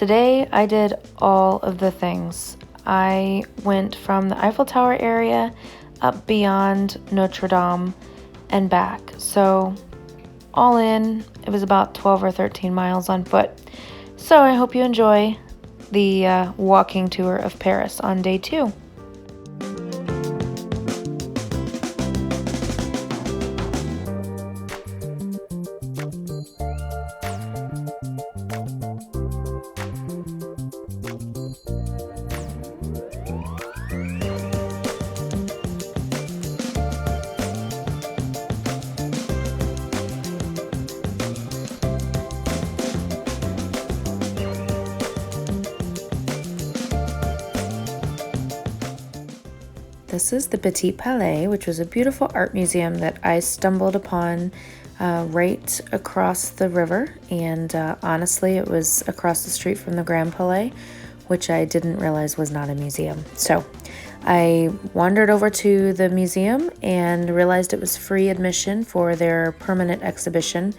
Today I did all of the things. I went from the Eiffel Tower area up beyond Notre Dame and back. So all in, it was about 12 or 13 miles on foot. So I hope you enjoy the walking tour of Paris on day 2. This is the Petit Palais, which was a beautiful art museum that I stumbled upon right across the river. And honestly, it was across the street from the Grand Palais, which I didn't realize was not a museum. So I wandered over to the museum and realized it was free admission for their permanent exhibition.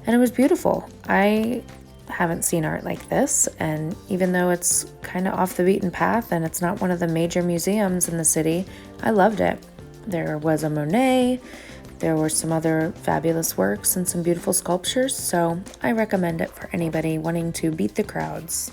And it was beautiful. I haven't seen art like this, and even though it's kind of off the beaten path and it's not one of the major museums in the city, I loved it. There was a Monet, there were some other fabulous works and some beautiful sculptures, so I recommend it for anybody wanting to beat the crowds.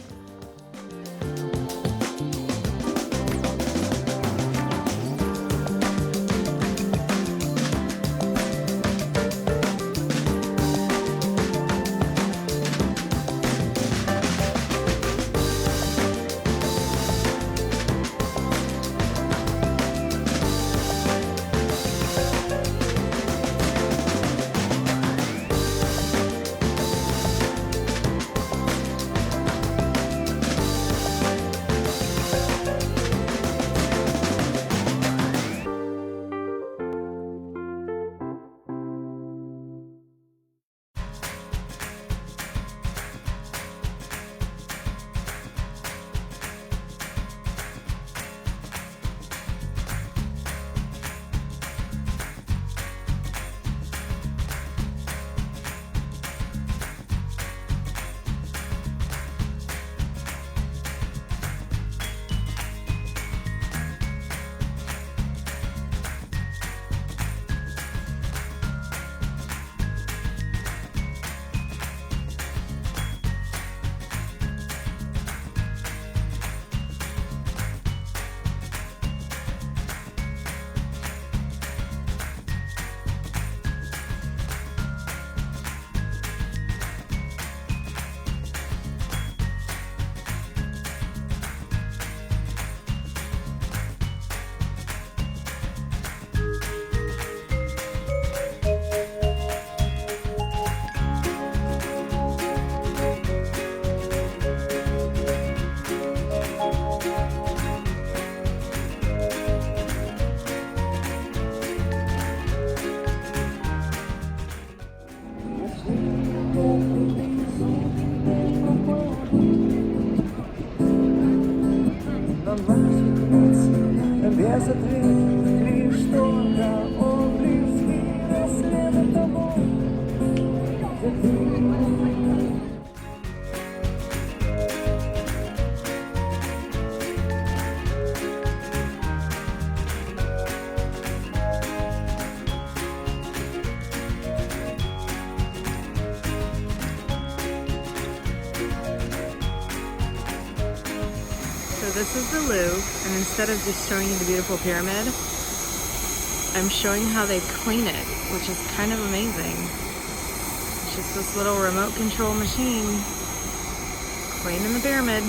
So this is the Louvre, and instead of just showing you the beautiful pyramid, I'm showing how they clean it, which is kind of amazing. It's just this little remote control machine cleaning the pyramid.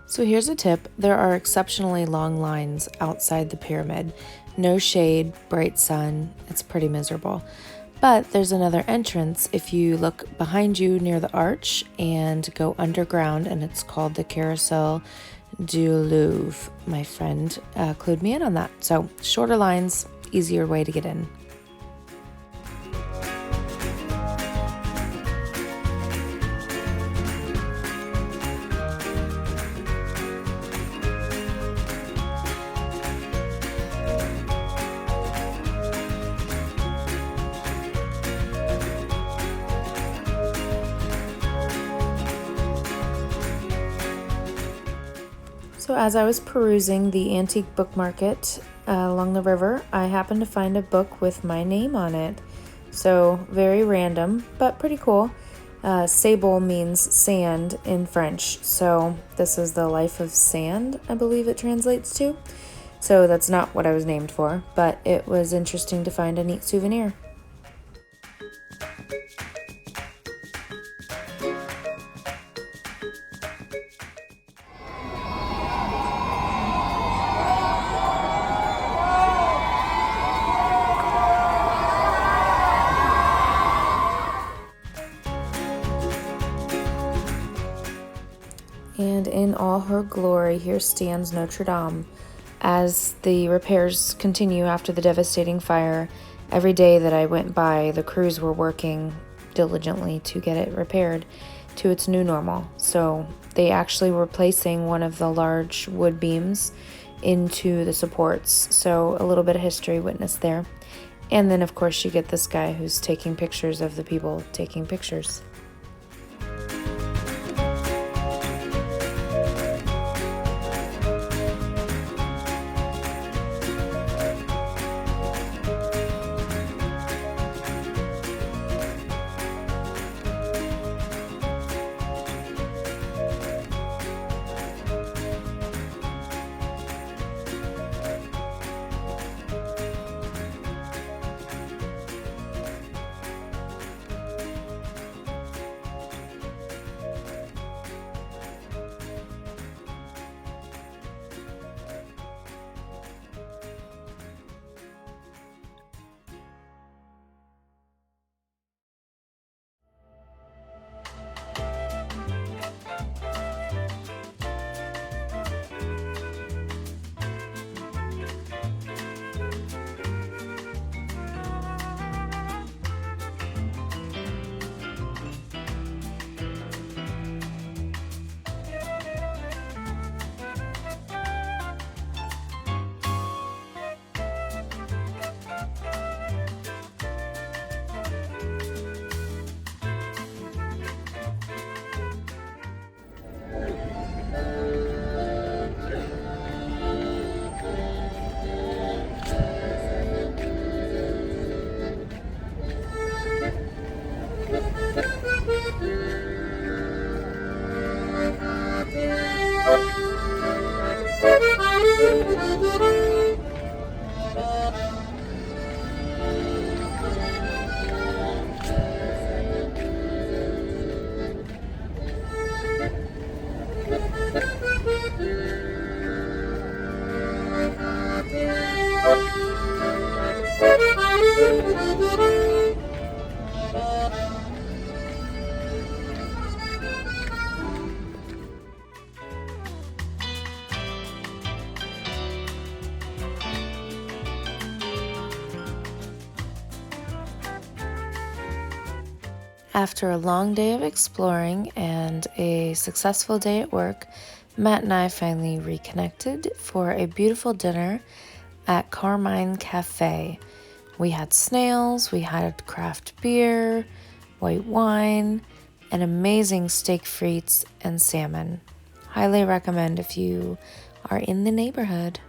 So here's a tip. There are exceptionally long lines outside the pyramid. No shade, bright sun. It's pretty miserable. But there's another entrance if you look behind you near the arch and go underground, and it's called the Carousel du Louvre. My friend clued me in on that. So shorter lines, easier way to get in. So as I was perusing the antique book market along the river, I happened to find a book with my name on it. So very random, but pretty cool. Sable means sand in French, so this is the life of sand, I believe it translates to. So that's not what I was named for, but it was interesting to find a neat souvenir. And in all her glory, here stands Notre Dame. As the repairs continue after the devastating fire, every day that I went by, the crews were working diligently to get it repaired to its new normal. So they actually were placing one of the large wood beams into the supports. So a little bit of history witnessed there. And then, of course, you get this guy who's taking pictures of the people taking pictures. After a long day of exploring and a successful day at work, Matt and I finally reconnected for a beautiful dinner at Carmine Cafe. We had snails, we had craft beer, white wine, and amazing steak frites and salmon. Highly recommend if you are in the neighborhood.